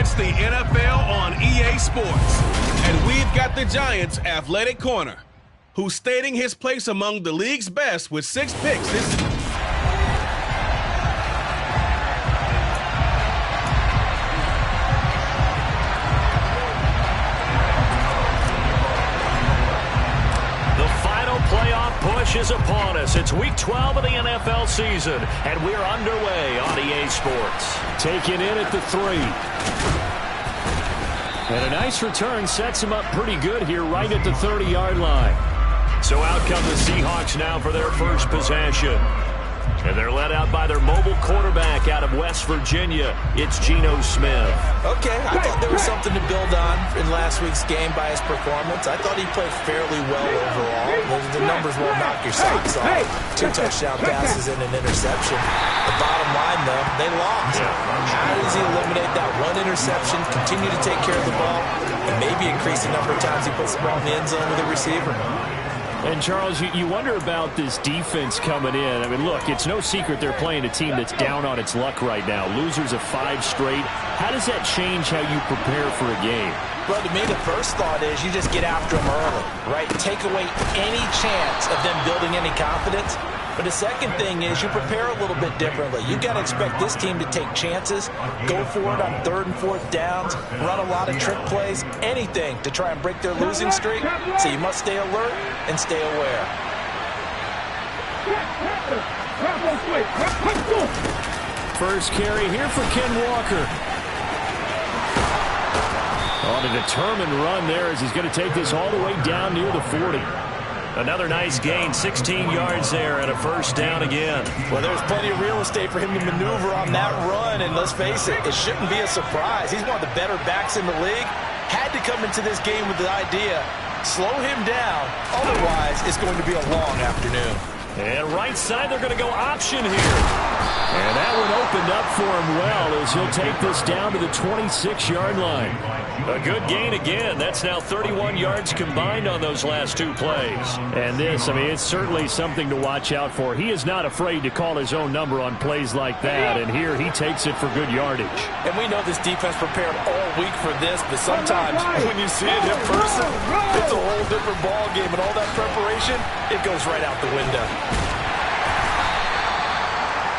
It's the NFL on EA Sports. And we've got the Giants' athletic corner, who's stating his place among the league's best with 6 picks this season. Playoff push is upon us. It's week 12 of the NFL season, and we're underway on EA Sports. Taken in at the 3. And a nice return sets him up pretty good here right at the 30-yard line. So out come the Seahawks now for their first possession. And they're led out by their mobile quarterback out of West Virginia. It's Geno Smith. Okay, I thought there was something to build on in last week's game by his performance. I thought he played fairly well overall. The numbers won't knock your socks off. 2 touchdown passes and an interception. The bottom line, though, they lost. How does he eliminate that one interception, continue to take care of the ball, and maybe increase the number of times he puts the ball in the end zone with a receiver? And, Charles, you wonder about this defense coming in. I mean, look, it's no secret they're playing a team that's down on its luck right now. Losers of 5 straight. How does that change how you prepare for a game? Well, to me, the first thought is you just get after them early, right? Take away any chance of them building any confidence. But the second thing is you prepare a little bit differently. You've got to expect this team to take chances, go for it on 3rd and 4th downs, run a lot of trick plays, anything to try and break their losing streak. So you must stay alert and stay aware. First carry here for Ken Walker. On a determined run there as he's going to take this all the way down near the 40. Another nice gain, 16 yards there, and a first down again. Well, there's plenty of real estate for him to maneuver on that run, and let's face it, it shouldn't be a surprise. He's one of the better backs in the league. Had to come into this game with the idea, slow him down, otherwise it's going to be a long afternoon. And right side, they're going to go option here. And that one opened up for him well as he'll take this down to the 26-yard line. A good gain again. That's now 31 yards combined on those last 2 plays. And this, I mean, it's certainly something to watch out for. He is not afraid to call his own number on plays like that, and here he takes it for good yardage. And we know this defense prepared all week for this, but sometimes when you see it in person, it's a whole different ball game, and all that preparation, it goes right out the window.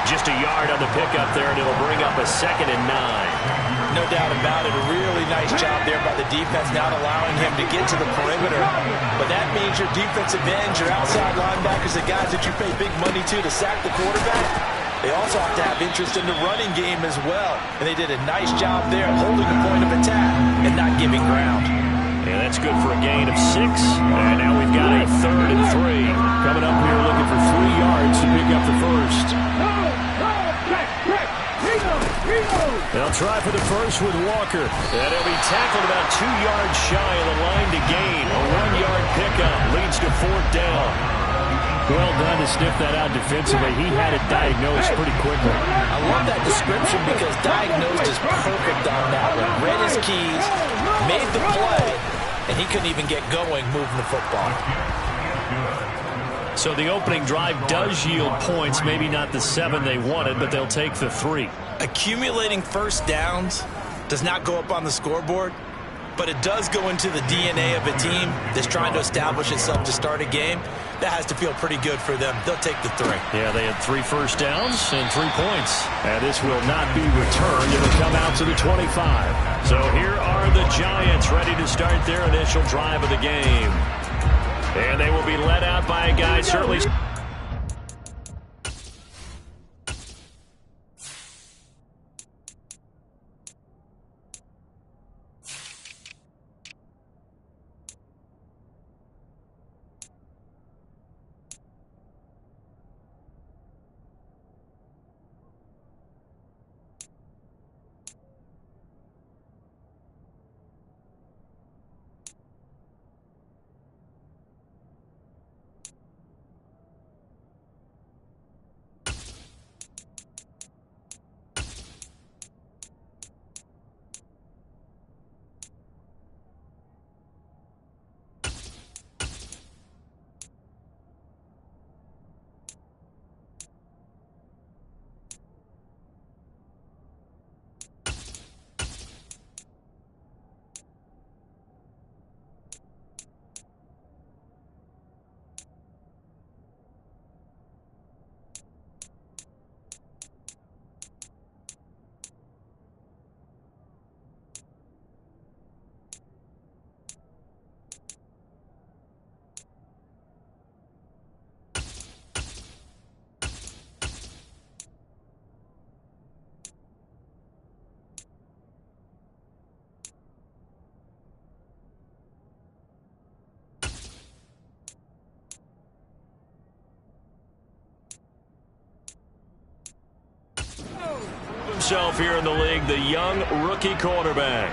Just a yard on the pickup there, and it'll bring up a 2nd and 9. No doubt about it. A really nice job there by the defense, not allowing him to get to the perimeter. But that means your defensive ends, your outside linebackers, the guys that you pay big money to sack the quarterback, they also have to have interest in the running game as well. And they did a nice job there holding the point of attack and not giving ground. Yeah, that's good for a gain of 6. And now we've got a 3rd and 3. Coming up here looking for 3 yards to pick up the first. They'll try for the first with Walker. And he'll be tackled about 2 yards shy of the line to gain. A 1-yard pickup leads to 4th down. Well done to sniff that out defensively. He had it diagnosed pretty quickly. I love that description because diagnosed is perfect on that one. Read his keys, made the play, and he couldn't even get going moving the football. So the opening drive does yield points, maybe not the 7 they wanted, but they'll take the 3. Accumulating first downs does not go up on the scoreboard, but it does go into the DNA of a team that's trying to establish itself to start a game. That has to feel pretty good for them. They'll take the 3. Yeah, they had 3 first downs and 3 points. And this will not be returned. It'll come out to the 25. So here are the Giants ready to start their initial drive of the game. And they will be led out by a guy certainly... himself here in the league, the young rookie quarterback.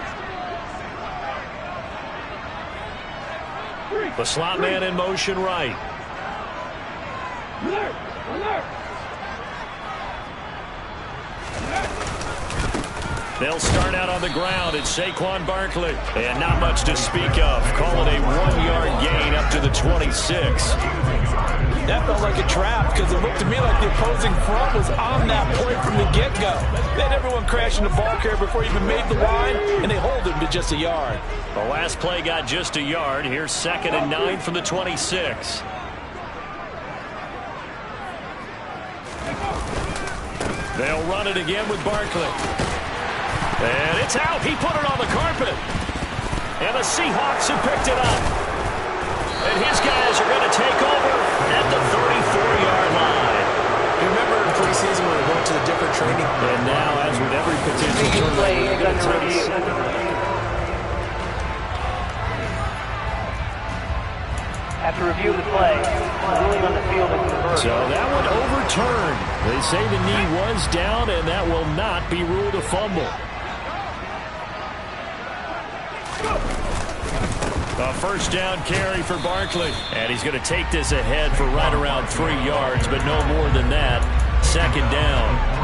The slot man in motion right. They'll start out on the ground. It's Saquon Barkley. And not much to speak of. Call it a 1-yard gain up to the 26. That felt like a trap because it looked to me like the opposing front was on that play from the get-go. They had everyone crashing the ball carrier before he even made the line, and they hold him to just a yard. The last play got just a yard. Here's 2nd and 9 from the 26. They'll run it again with Barkley. And it's out. He put it on the carpet. And the Seahawks have picked it up. And his guys are going to take over at the 34-yard line. You remember in preseason when we went to the different training? And now, as with every potential turnover, they're going to take. After review of the play, the ruling on the field is reversed. So that one overturned. They say the knee was down, and that will not be ruled a fumble. A first down carry for Barkley. And he's going to take this ahead for right around 3 yards, but no more than that. 2nd down.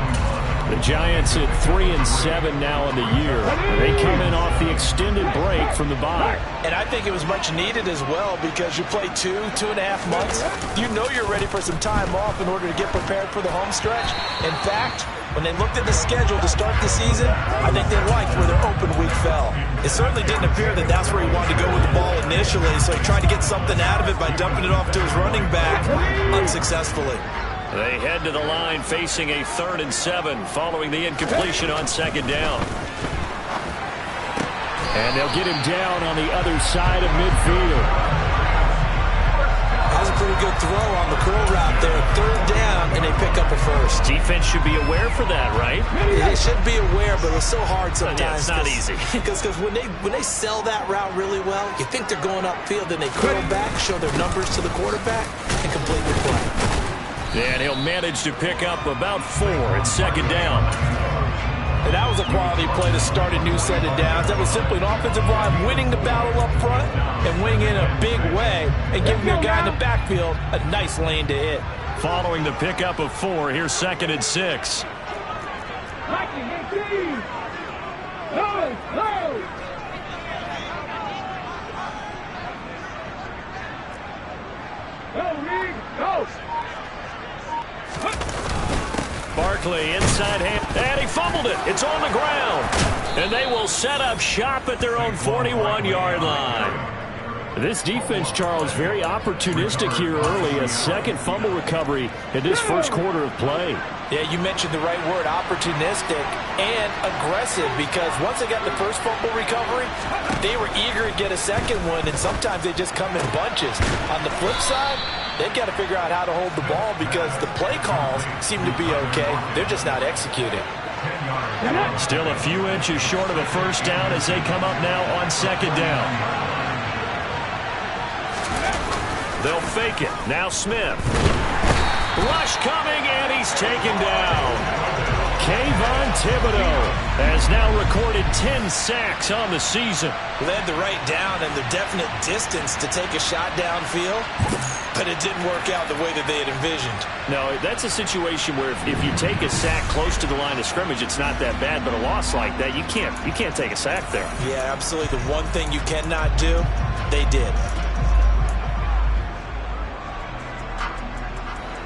The Giants at 3-7 now in the year. They come in off the extended break from the bye. And I think it was much needed as well because you play 2.5 months. You know you're ready for some time off in order to get prepared for the home stretch. In fact, when they looked at the schedule to start the season, I think they liked where their open week fell. It certainly didn't appear that that's where he wanted to go with the ball initially, so he tried to get something out of it by dumping it off to his running back unsuccessfully. They head to the line facing a 3rd and 7 following the incompletion on 2nd down. And they'll get him down on the other side of midfield. That was a pretty good throw on the curl route there. 3rd down, and they pick up a first. Defense should be aware for that, right? They should be aware, but it's so hard sometimes. Yeah, it's not easy. Because when they sell that route really well, you think they're going upfield, then they curl back, show their numbers to the quarterback, and complete the play. And he'll manage to pick up about 4 at 2nd down. And that was a quality play to start a new set of downs. That was simply an offensive line winning the battle up front and winning in a big way and giving their guy in the backfield a nice lane to hit. Following the pickup of 4, here's 2nd and 6. Barkley inside hand, and he fumbled it. It's on the ground. And they will set up shop at their own 41-yard line. This defense, Charles, very opportunistic here early. A 2nd fumble recovery in this 1st quarter of play. Yeah, you mentioned the right word, opportunistic and aggressive, because once they got the 1st fumble recovery, they were eager to get a 2nd one, and sometimes they just come in bunches. On the flip side, they've got to figure out how to hold the ball because the play calls seem to be okay. They're just not executing. Still a few inches short of a 1st down as they come up now on 2nd down. They'll fake it. Now Smith. Rush coming, and he's taken down. Kayvon Thibodeau has now recorded 10 sacks on the season. Led the right down and the definite distance to take a shot downfield, but it didn't work out the way that they had envisioned. No, that's a situation where if you take a sack close to the line of scrimmage, it's not that bad, but a loss like that, you can't take a sack there. Yeah, absolutely. The one thing you cannot do, they did.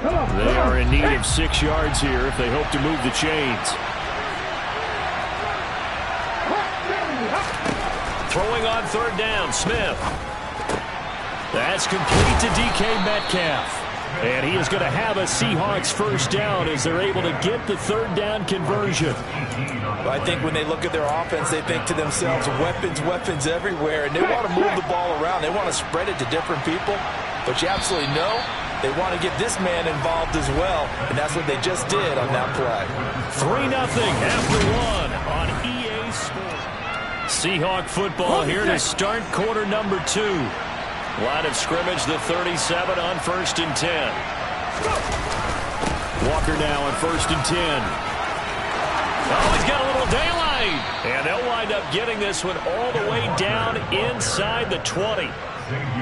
They are in need of 6 yards here if they hope to move the chains. Throwing on 3rd down, Smith. That's complete to DK Metcalf. And he is going to have a Seahawks 1st down as they're able to get the 3rd down conversion. Well, I think when they look at their offense, they think to themselves, weapons everywhere, and they want to move the ball around. They want to spread it to different people, but you absolutely know they want to get this man involved as well, and that's what they just did on that play. 3-0 after 1 on EA Sports. Seahawk football here to start quarter number 2. Line of scrimmage, the 37 on 1st and 10. Walker now on 1st and 10. Oh, he's got a little daylight. And they'll wind up getting this one all the way down inside the 20.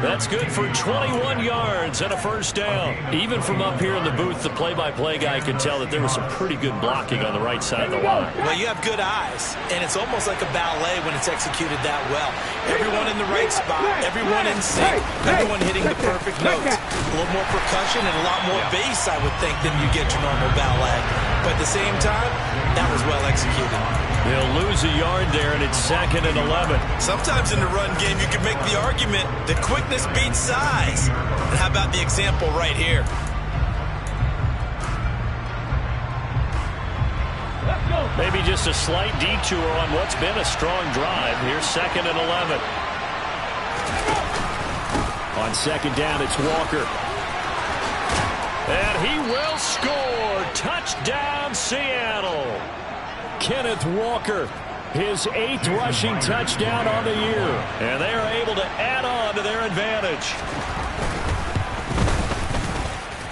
That's good for 21 yards and a first down. Even from up here in the booth, the play-by-play guy could tell that there was some pretty good blocking on the right side of the line. Well, you have good eyes, and it's almost like a ballet when it's executed that well. Everyone in the right spot, everyone in sync, everyone hitting the perfect notes. A little more percussion and a lot more bass, I would think, than you get your normal ballet. But at the same time, that was well executed. They'll lose a yard there, and it's 2nd and 11. Sometimes in the run game, you can make the argument that quickness beats size. And how about the example right here? Maybe just a slight detour on what's been a strong drive. Here's 2nd and 11. On 2nd down, it's Walker. And he will score. Touchdown, Seattle. Kenneth Walker, his 8th rushing touchdown on the year. And they are able to add on to their advantage.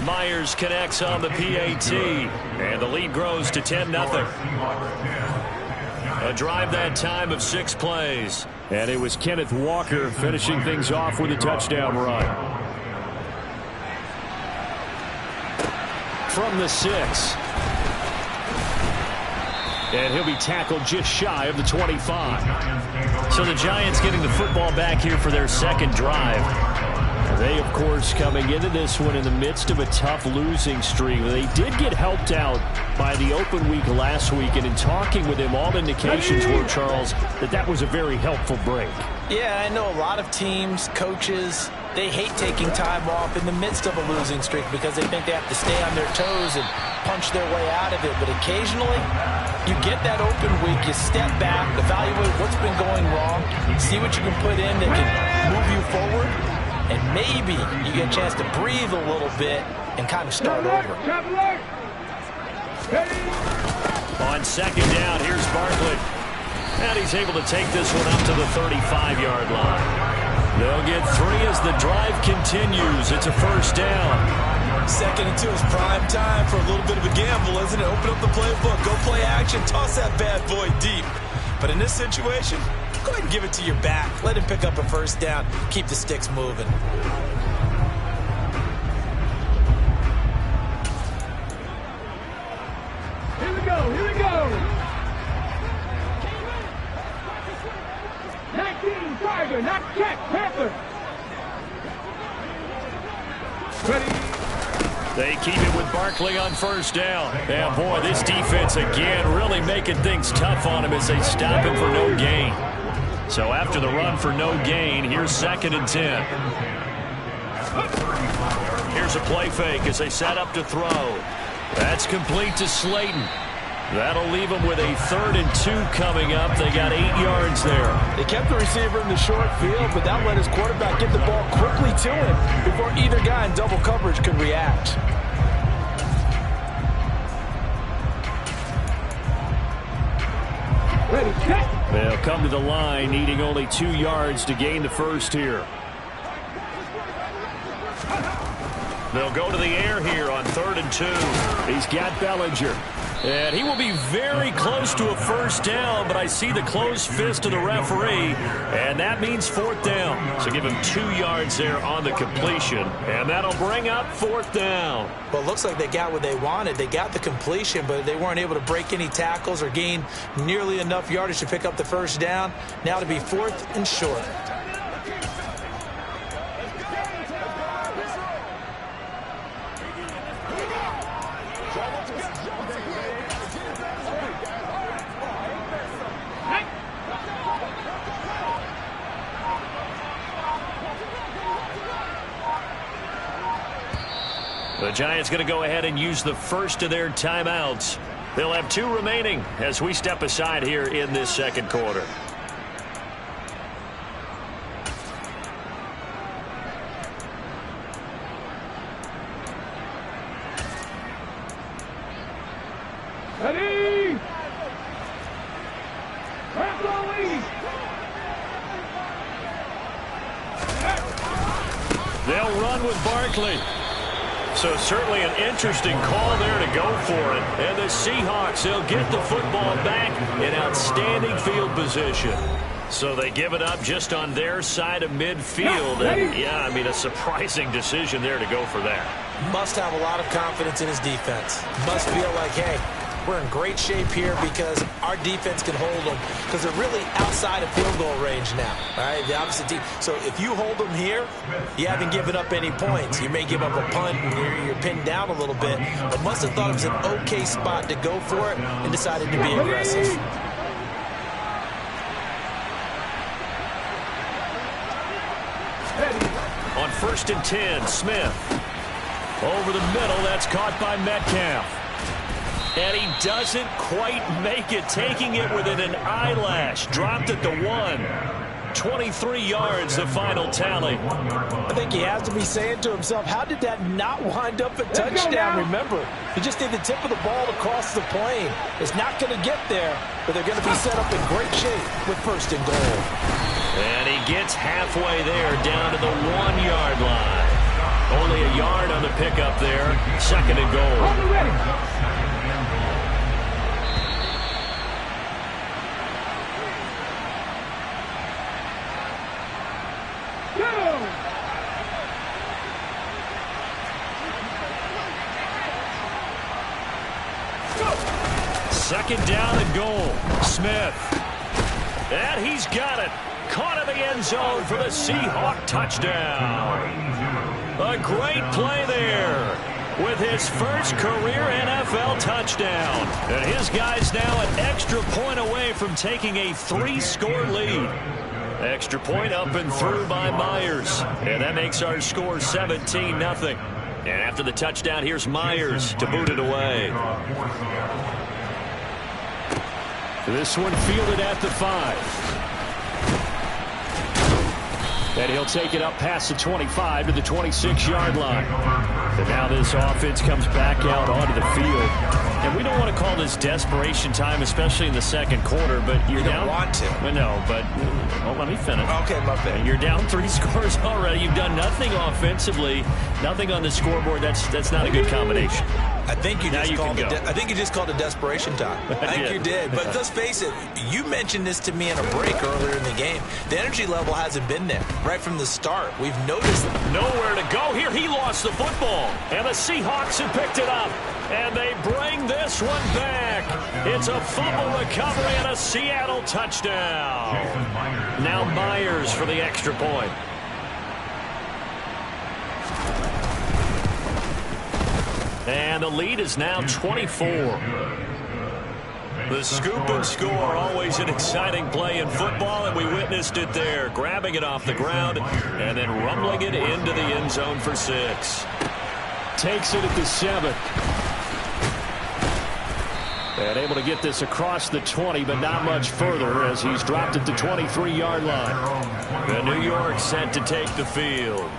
Myers connects on the PAT. And the lead grows to 10-0. A drive that time of 6 plays. And it was Kenneth Walker finishing things off with a touchdown run. From the 6. And he'll be tackled just shy of the 25. So the Giants getting the football back here for their 2nd drive. They, of course, coming into this one in the midst of a tough losing streak. They did get helped out by the open week last week. And in talking with him, all indications were, Charles, that was a very helpful break. Yeah, I know a lot of teams, coaches, they hate taking time off in the midst of a losing streak because they think they have to stay on their toes and punch their way out of it. But occasionally, you get that open week, you step back, evaluate what's been going wrong, see what you can put in that can move you forward, and maybe you get a chance to breathe a little bit and kind of start over. On 2nd down, here's Barkley. And he's able to take this one up to the 35-yard line. They'll get 3 as the drive continues. It's a first down. 2nd and 2 is prime time for a little bit of a gamble, isn't it? Open up the playbook, go play action, toss that bad boy deep. But in this situation, go ahead and give it to your back. Let him pick up a first down. Keep the sticks moving. Here we go, here we go. 19, Tiger, not check, Panther. Ready. They keep it with Barkley on first down. And boy, this defense again really making things tough on him as they stop him for no gain. So after the run for no gain, here's 2nd and 10. Here's a play fake as they set up to throw. That's complete to Slayton. That'll leave them with a 3rd and 2 coming up. They got 8 yards there. They kept the receiver in the short field, but that let his quarterback get the ball quickly to him before either guy in double coverage could react. Ready, check. They'll come to the line, needing only 2 yards to gain the first here. They'll go to the air here on 3rd and 2. He's got Bellinger. And he will be very close to a first down, but I see the closed fist of the referee, and that means 4th down. So give him 2 yards there on the completion, and that'll bring up 4th down. Well, it looks like they got what they wanted. They got the completion, but they weren't able to break any tackles or gain nearly enough yardage to pick up the first down. Now to be 4th and short. The Giants going to go ahead and use the first of their timeouts. They'll have 2 remaining as we step aside here in this 2nd quarter. Ready. They'll run with Barkley. So certainly an interesting call there to go for it. And the Seahawks, they'll get the football back in outstanding field position. So they give it up just on their side of midfield. And, yeah, I mean, a surprising decision there to go for that. Must have a lot of confidence in his defense. Must feel like, hey, we're in great shape here because our defense can hold them because they're really outside of field goal range now. All right, the opposite team. So if you hold them here, you haven't given up any points. You may give up a punt and you're pinned down a little bit, but must have thought it was an okay spot to go for it and decided to be aggressive. On 1st and 10, Smith. Over the middle, that's caught by Metcalf. And he doesn't quite make it, taking it within an eyelash. Dropped at the 1. 23 yards, the final tally. I think he has to be saying to himself, how did that not wind up a touchdown? Remember, he just did the tip of the ball across the plane. It's not going to get there, but they're going to be set up in great shape with 1st and goal. And he gets halfway there, down to the 1-yard line. Only a yard on the pickup there. 2nd and goal. Second down and goal. Smith. And he's got it. Caught in the end zone for the Seahawk touchdown. A great play there with his first career NFL touchdown. And his guy's now an extra point away from taking a 3-score lead. Extra point up and through by Myers. And that makes our score 17-0. And after the touchdown, here's Myers to boot it away. This one fielded at the 5. And he'll take it up past the 25 to the 26-yard line. And now this offense comes back out onto the field. And we don't want to call this desperation time, especially in the second quarter, but you're down. You don't want to. Well, no, but well, let me finish. Okay, my bad. And you're down 3 scores already. You've done nothing offensively, nothing on the scoreboard. That's not a good combination. I think you just called it desperation time. I think you did. But let's face it, you mentioned this to me in a break earlier in the game. The energy level hasn't been there right from the start. We've noticed nowhere to go here. He lost the football, and the Seahawks have picked it up, and they bring this one back. It's a fumble recovery and a Seattle touchdown. Now Myers for the extra point. And the lead is now 24. The scoop and score, always an exciting play in football, and we witnessed it there. Grabbing it off the ground and then rumbling it into the end zone for 6. Takes it at the 7. And able to get this across the 20, but not much further as he's dropped at the 23-yard line. The New York set to take the field.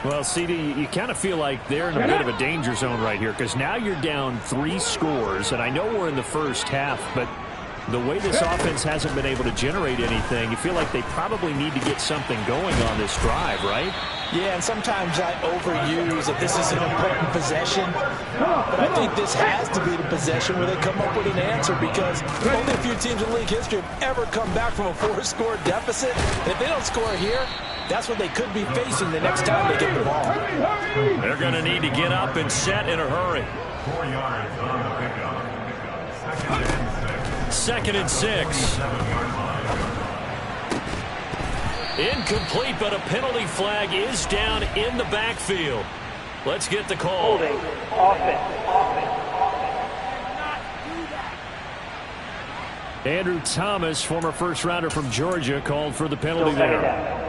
Well, CD, you kind of feel like they're in a bit of a danger zone right here because now you're down 3 scores, and I know we're in the first half, but the way this offense hasn't been able to generate anything, you feel like they probably need to get something going on this drive, right? Yeah, and sometimes I overuse that this is an important possession, but I think this has to be the possession where they come up with an answer because only a few teams in league history have ever come back from a 4-score deficit. And if they don't score here, that's what they could be facing the next time they get the ball. They're going to need to get up and set in a hurry. 2nd and 6. Incomplete, but a penalty flag is down in the backfield. Let's get the call. Holding. Offense. Andrew Thomas, former first-rounder from Georgia, called for the penalty there.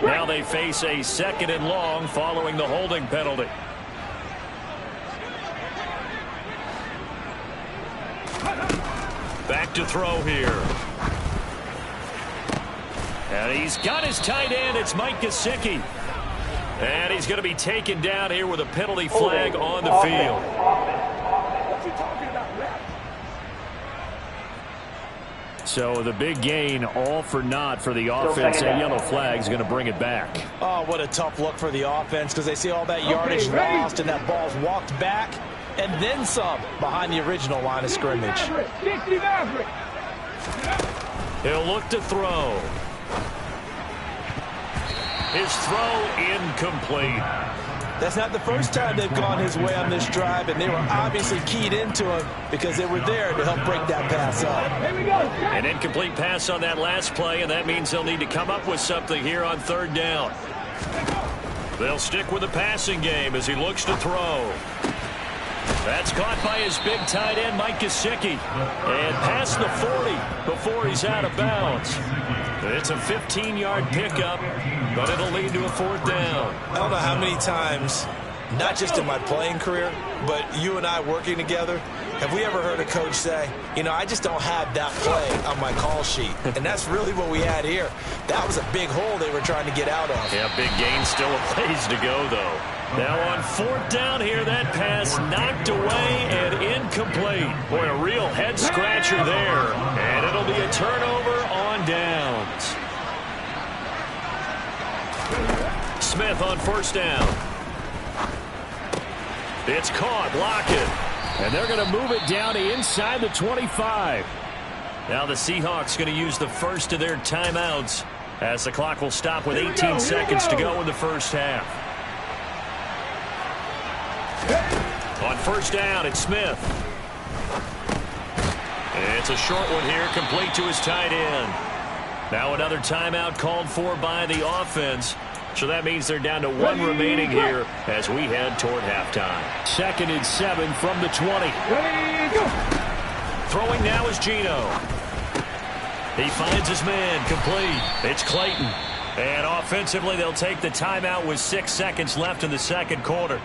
Now they face a 2nd and long following the holding penalty. Back to throw here. And he's got his tight end. It's Mike Gesicki. And he's going to be taken down here with a penalty flag on the field. So the big gain, all for naught for the offense. That yellow flag is going to bring it back. Oh, what a tough look for the offense because they see all that yardage lost and that ball's walked back and then some behind the original line of scrimmage. He'll look to throw. His throw incomplete. That's not the first time they've gone his way on this drive, and they were obviously keyed into him because they were there to help break that pass up. An incomplete pass on that last play, and that means they'll need to come up with something here on third down. They'll stick with the passing game as he looks to throw. That's caught by his big tight end, Mike Gesicki. And past the 40 before he's out of bounds. It's a 15-yard pickup, but it'll lead to a fourth down. I don't know how many times, not just in my playing career, but you and I working together, have we ever heard a coach say, you know, I just don't have that play on my call sheet. And that's really what we had here. That was a big hole they were trying to get out of. Yeah, big gain, still a ways to go, though. Now on fourth down here, that pass knocked away and incomplete. Boy, a real head-scratcher there. And it'll be a turnover on downs. Smith on first down. It's caught, Lockett. And they're going to move it down to inside the 25. Now the Seahawks going to use the first of their timeouts as the clock will stop with 18 seconds to go in the first half. On first down, it's Smith. It's a short one here, complete to his tight end. Now another timeout called for by the offense. So that means they're down to one remaining here as we head toward halftime. 2nd and 7 from the 20. Throwing now is Geno. He finds his man, complete. It's Clayton. And offensively, they'll take the timeout with 6 seconds left in the second quarter.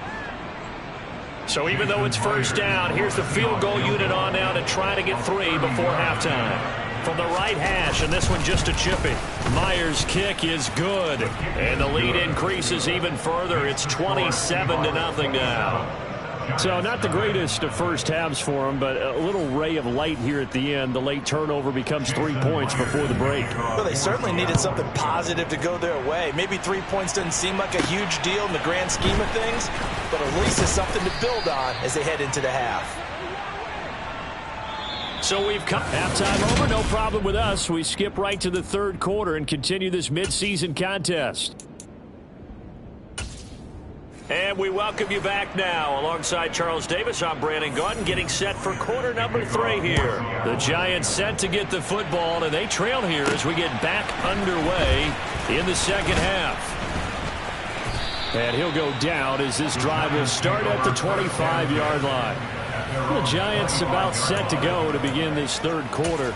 So even though it's first down, here's the field goal unit on now to try to get 3 before halftime. From the right hash, and this one just a chippy. Myers' kick is good. And the lead increases even further. It's 27-0 now. So not the greatest of first halves for him, but a little ray of light here at the end. The late turnover becomes 3 points before the break. Well, they certainly needed something positive to go their way. Maybe 3 points doesn't seem like a huge deal in the grand scheme of things, but at least it's something to build on as they head into the half. So we've come halftime over, no problem with us. We skip right to the third quarter and continue this midseason contest. And we welcome you back now. Alongside Charles Davis, I'm Brandon Gaudin, getting set for quarter number 3 here. The Giants set to get the football, and they trail here as we get back underway in the second half. And he'll go down as this drive will start at the 25-yard line. The Giants about set to go to begin this third quarter.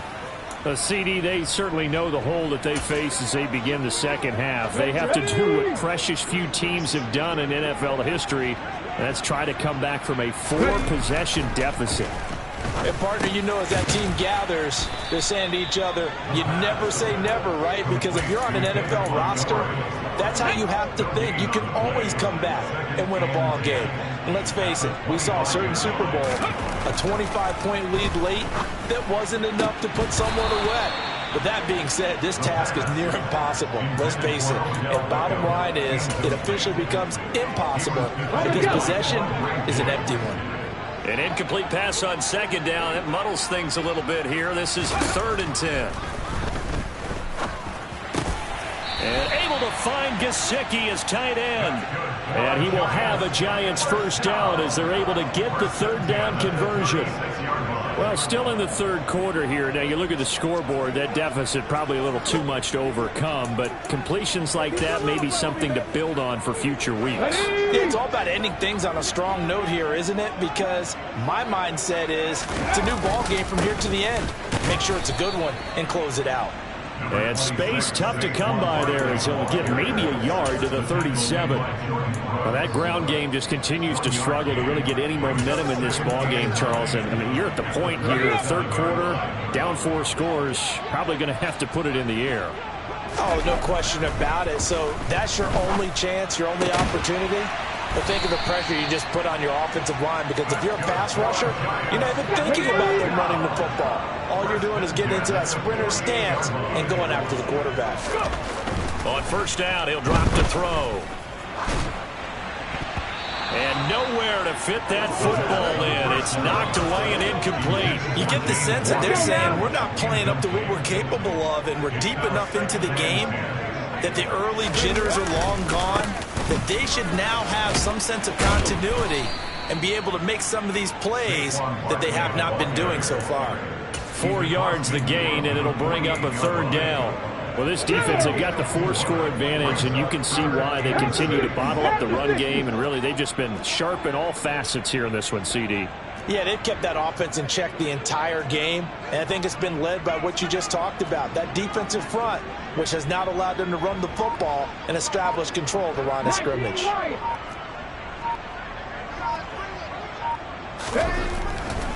CD, they certainly know the hole that they face as they begin the second half. They have to do what precious few teams have done in NFL history. That's try to come back from a 4-possession deficit. And partner, you know, as that team gathers, they're saying to each other, you never say never, right? Because if you're on an NFL roster, that's how you have to think. You can always come back and win a ball game. And let's face it, we saw a certain Super Bowl, a 25-point lead late that wasn't enough to put someone away. But that being said, this task is near impossible. Let's face it. And bottom line is, it officially becomes impossible because possession is an empty one. An incomplete pass on second down. It muddles things a little bit here. This is 3rd and 10. And able to find Gesicki as tight end. And he will have a Giants first down as they're able to get the third down conversion. Well, still in the third quarter here. Now, you look at the scoreboard, that deficit probably a little too much to overcome, but completions like that may be something to build on for future weeks. It's all about ending things on a strong note here, isn't it? Because my mindset is it's a new ball game from here to the end. Make sure it's a good one and close it out. And space tough to come by there as he'll get maybe a yard to the 37. Well, that ground game just continues to struggle to really get any momentum in this ball game, Charles. And I mean, you're at the point here, third quarter, down 4 scores, probably going to have to put it in the air. Oh, no question about it. So that's your only chance, your only opportunity. But think of the pressure you just put on your offensive line, because if you're a pass rusher, you're not even thinking about them running the football. All you're doing is getting into that sprinter stance and going after the quarterback. On first down, he'll drop to throw. And nowhere to fit that football in. It's knocked away and incomplete. You get the sense that they're saying we're not playing up to what we're capable of, and we're deep enough into the game that the early jitters are long gone, that they should now have some sense of continuity and be able to make some of these plays that they have not been doing so far. 4 yards the gain, and it'll bring up a third down. Well, this defense, they've got the 4-score advantage, and you can see why they continue to bottle up the run game, and really they've just been sharp in all facets here in this one, CD. Yeah, they've kept that offense in check the entire game, and I think it's been led by what you just talked about, that defensive front, which has not allowed them to run the football and establish control of the line of scrimmage.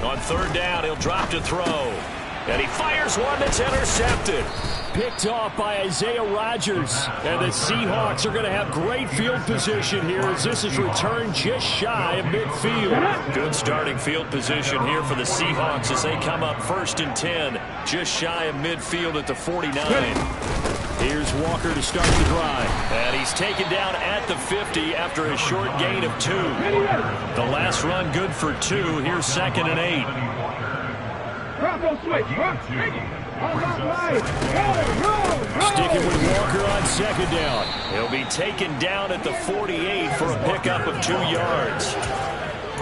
On third down, he'll drop to throw. And he fires one that's intercepted. Picked off by Isaiah Rodgers. And the Seahawks are going to have great field position here as this is returned just shy of midfield. Good starting field position here for the Seahawks as they come up 1st and 10, just shy of midfield at the 49. Here's Walker to start the drive. And he's taken down at the 50 after a short gain of 2. The last run good for 2. Here's 2nd and 8. Sticking with Walker on 2nd down. He'll be taken down at the 48 for a pickup of 2 yards.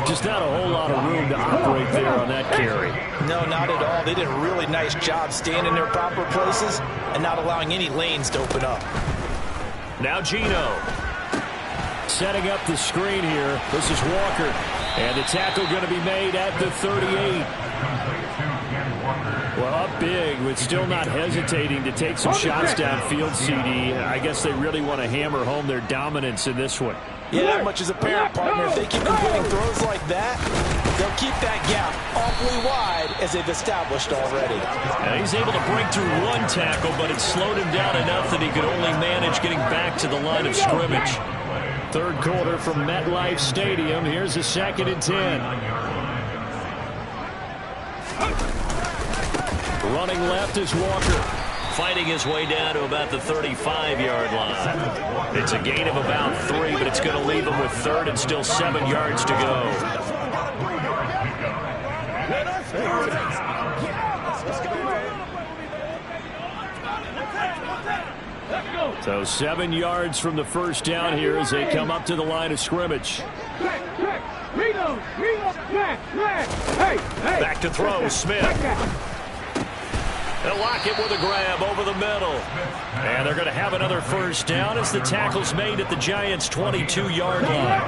Just not a whole lot of room to operate there on that carry. No, not at all. They did a really nice job staying in their proper places and not allowing any lanes to open up. Now Gino. Setting up the screen here. This is Walker. And the tackle going to be made at the 38. Well, up big, but still not hesitating to take some shots downfield, CD. I guess they really want to hammer home their dominance in this one. Yeah, that much is apparent, partner. If they keep completing throws like that, they'll keep that gap awfully wide as they've established already. And he's able to break through one tackle, but it slowed him down enough that he could only manage getting back to the line of scrimmage. Third quarter from MetLife Stadium. Here's a 2nd and 10. Running left is Walker. Fighting his way down to about the 35-yard line. It's a gain of about 3, but it's going to leave him with 3rd and still 7 yards to go. So 7 yards from the first down here as they come up to the line of scrimmage. Back to throw, Smith. They'll lock it with a grab over the middle. And they're going to have another first down as the tackle's made at the Giants' 22-yard line.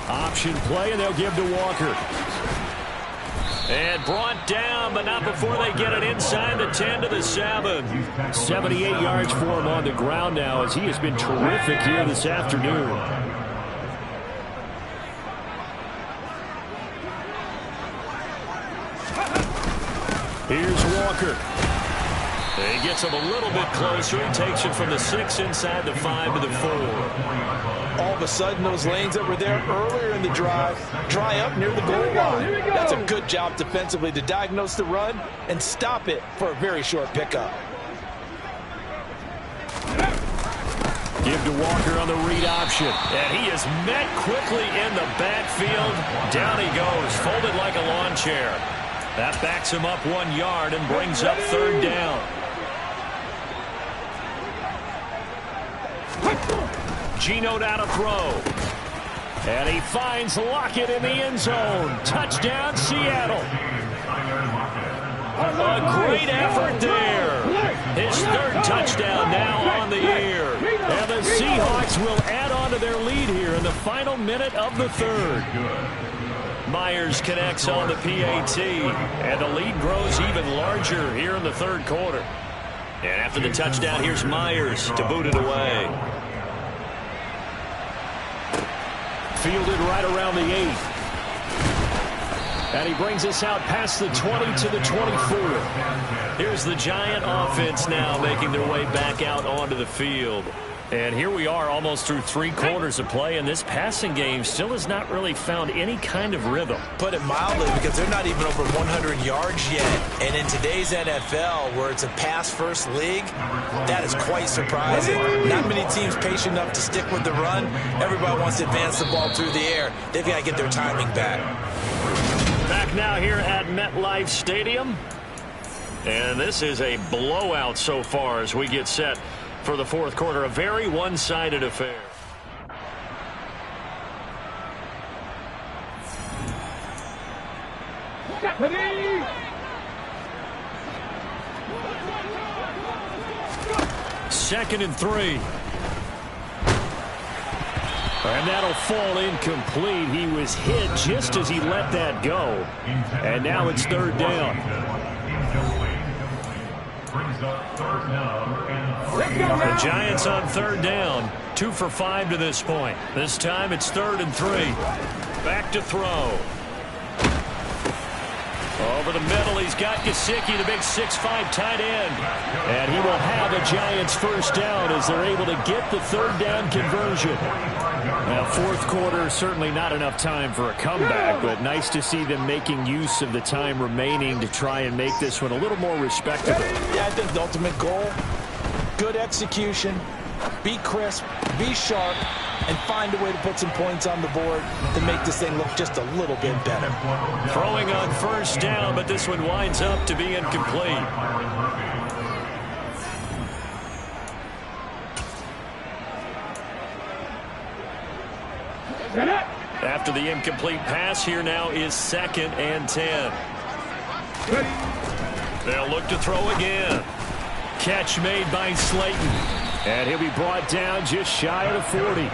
Option play, and they'll give to Walker. And brought down, but not before they get it inside the 10 to the 7. 78 yards for him on the ground now as he has been terrific here this afternoon. Here's Walker. He gets him a little bit closer. He takes it from the 6 inside the 5 to the 4. All of a sudden, those lanes that were there earlier in the drive dry up near the goal line. That's a good job defensively to diagnose the run and stop it for a very short pickup. Give to Walker on the read option. And he is met quickly in the backfield. Down he goes, folded like a lawn chair. That backs him up 1 yard and brings up 3rd down. Gino down to throw. And he finds Lockett in the end zone. Touchdown, Seattle. A great effort there. His 3rd touchdown now on the year. And the Seahawks will add on to their lead here in the final minute of the 3rd. Myers connects on the PAT, and the lead grows even larger here in the 3rd quarter. And after the touchdown, here's Myers to boot it away. Fielded right around the 8. And he brings us out past the 20 to the 24. Here's the Giant offense now making their way back out onto the field. And here we are almost through 3 quarters of play, and this passing game still has not really found any kind of rhythm. Put it mildly, because they're not even over 100 yards yet. And in today's NFL, where it's a pass-first league, that is quite surprising. Not many teams patient enough to stick with the run. Everybody wants to advance the ball through the air. They've got to get their timing back. Back now here at MetLife Stadium. And this is a blowout so far as we get set for the fourth quarter. A very one-sided affair. Second and 3. And that'll fall incomplete. He was hit just as he let that go. And now it's third down. The Giants on third down. 2 for 5 to this point. This time it's 3rd and 3. Back to throw. Over the middle, he's got Gesicki, the big 6'5" tight end. And he will have a Giants first down as they're able to get the third down conversion. Now, fourth quarter, certainly not enough time for a comeback, but nice to see them making use of the time remaining to try and make this one a little more respectable. Yeah, I think the ultimate goal, good execution, be crisp, be sharp, and find a way to put some points on the board to make this thing look just a little bit better. Throwing on first down, but this one winds up to be incomplete. After the incomplete pass, here now is 2nd and 10. They'll look to throw again. Catch made by Slayton. And he'll be brought down just shy of the 40.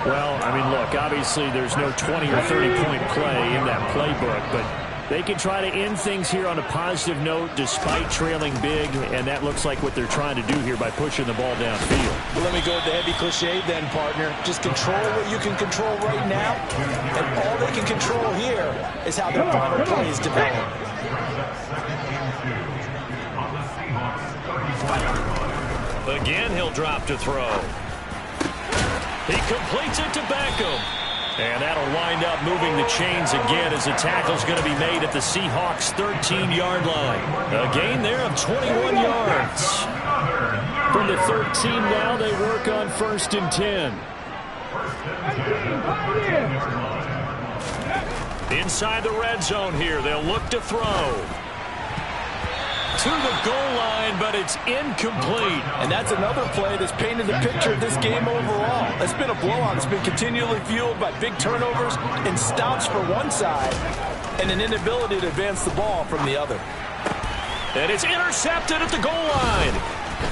Well, I mean, look, obviously there's no 20 or 30-point play in that playbook, but they can try to end things here on a positive note despite trailing big, and that looks like what they're trying to do here by pushing the ball downfield. Well, let me go with the heavy cliche then, partner. Just control what you can control right now, and all they can control here is how their final plays develop. Again, he'll drop to throw. He completes it to Beckham. And that'll wind up moving the chains again as the tackle's going to be made at the Seahawks' 13-yard line. A gain there of 21 yards. From the 13 now, they work on 1st and 10. Inside the red zone here, they'll look to throw. To the goal line, but it's incomplete. And that's another play that's painted the picture of this game overall. It's been a blowout. It's been continually fueled by big turnovers and stops for one side and an inability to advance the ball from the other. And it's intercepted at the goal line.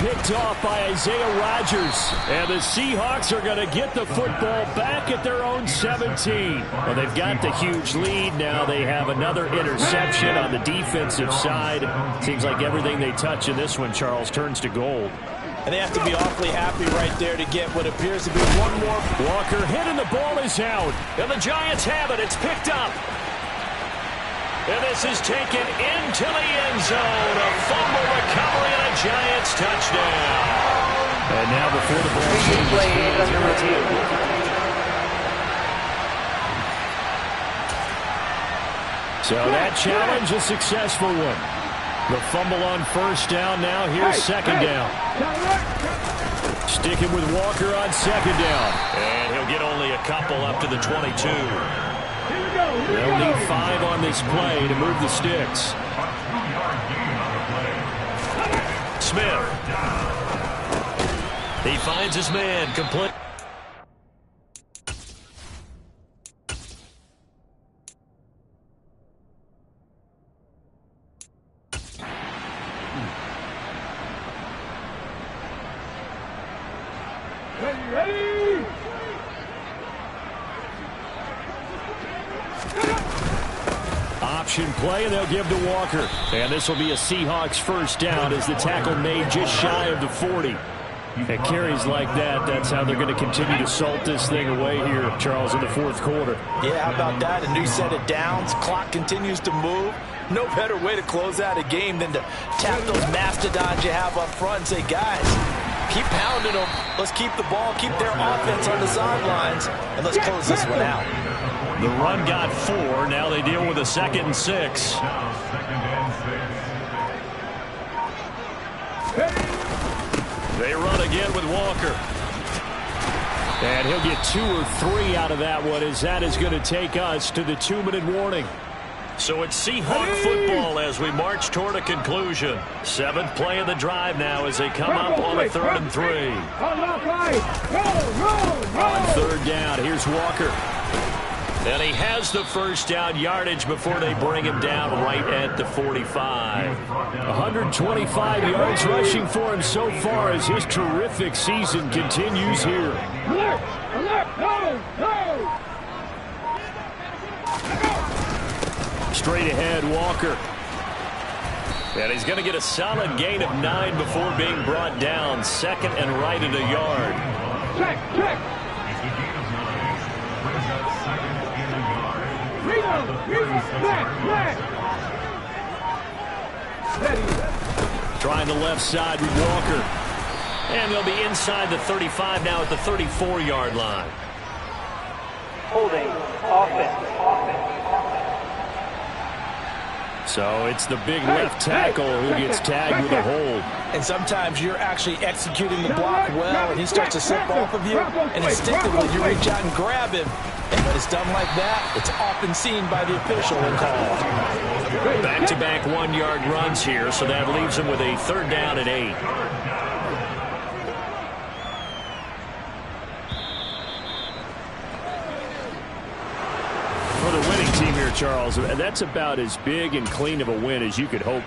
Picked off by Isaiah Rodgers. And the Seahawks are going to get the football back at their own 17. Well, they've got the huge lead. Now they have another interception on the defensive side. Seems like everything they touch in this one, Charles, turns to gold. And they have to be awfully happy right there to get what appears to be one more. Walker hit and the ball is out. And the Giants have it. It's picked up. And this is taken into the end zone. A fumble recovery and a Giants touchdown. And now before the ball changes hands, so that challenge a successful one. The fumble on first down now. Here's second down. Sticking with Walker on second down. And he'll get only a couple up to the 22. They'll need 5 on this play to move the sticks. Smith. He finds his man complete. Ready? Option play, and they'll give to Walker. And this will be a Seahawks first down as the tackle made just shy of the 40. And carries like that, that's how they're going to continue to salt this thing away here, Charles, in the fourth quarter. Yeah, how about that? A new set of downs. Clock continues to move. No better way to close out a game than to tap those mastodons you have up front and say, guys, keep pounding them. Let's keep the ball, keep their offense on the sidelines, and let's close this one out. The run got 4. Now they deal with a 2nd and 6. They run again with Walker. And he'll get 2 or 3 out of that one, as that is going to take us to the 2-minute warning. So it's Seahawk football as we march toward a conclusion. 7th play of the drive now as they come up on a 3rd and 3. On 3rd down, here's Walker. And he has the first down yardage before they bring him down right at the 45. 125 yards rushing for him so far as his terrific season continues here. Straight ahead, Walker. And he's going to get a solid gain of 9 before being brought down. 2nd and right at a yard. Trying the left side with Walker. And they'll be inside the 35 now at the 34-yard line. Holding, offense. So it's the big left tackle who gets tagged with a hold. And sometimes you're actually executing the block well, and he starts to slip off of you, and instinctively you reach out and grab him. And when it's done like that, it's often seen by the official and called. Back-to-back 1-yard runs here, so that leaves him with a 3rd down and 8. For the winning team here, Charles, that's about as big and clean of a win as you could hope.